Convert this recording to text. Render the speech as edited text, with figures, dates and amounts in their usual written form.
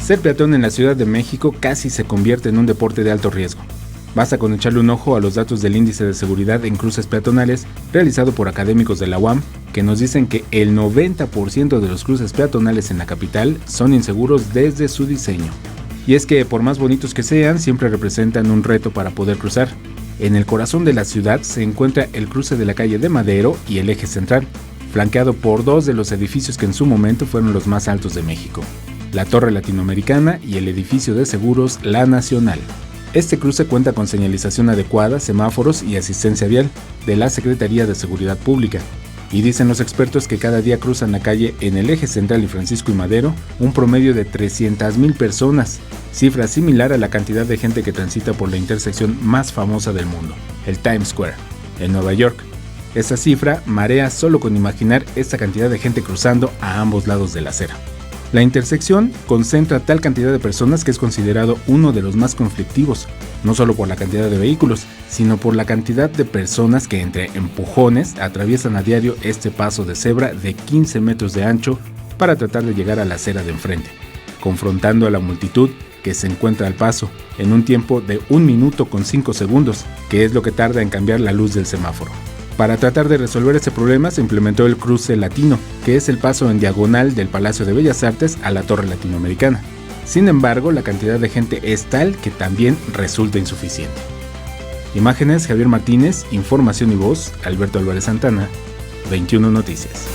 Ser peatón en la Ciudad de México casi se convierte en un deporte de alto riesgo. Basta con echarle un ojo a los datos del índice de seguridad en cruces peatonales realizado por académicos de la UAM, que nos dicen que el 90% de los cruces peatonales en la capital son inseguros desde su diseño. Y es que por más bonitos que sean, siempre representan un reto para poder cruzar. En el corazón de la ciudad se encuentra el cruce de la calle de Madero y el eje central, flanqueado por dos de los edificios que en su momento fueron los más altos de México, la Torre Latinoamericana y el edificio de seguros La Nacional. Este cruce cuenta con señalización adecuada, semáforos y asistencia vial de la Secretaría de Seguridad Pública. Y dicen los expertos que cada día cruzan la calle en el eje central y Francisco y Madero un promedio de 300,000 personas, cifra similar a la cantidad de gente que transita por la intersección más famosa del mundo, el Times Square, en Nueva York. Esa cifra marea solo con imaginar esta cantidad de gente cruzando a ambos lados de la acera. La intersección concentra tal cantidad de personas que es considerado uno de los más conflictivos, no solo por la cantidad de vehículos, sino por la cantidad de personas que entre empujones atraviesan a diario este paso de cebra de 15 metros de ancho para tratar de llegar a la acera de enfrente, confrontando a la multitud que se encuentra al paso en un tiempo de 1 minuto con 5 segundos, que es lo que tarda en cambiar la luz del semáforo. Para tratar de resolver este problema se implementó el cruce latino, que es el paso en diagonal del Palacio de Bellas Artes a la Torre Latinoamericana. Sin embargo, la cantidad de gente es tal que también resulta insuficiente. Imágenes: Javier Martínez, información y voz, Alberto Álvarez Santana, 21 Noticias.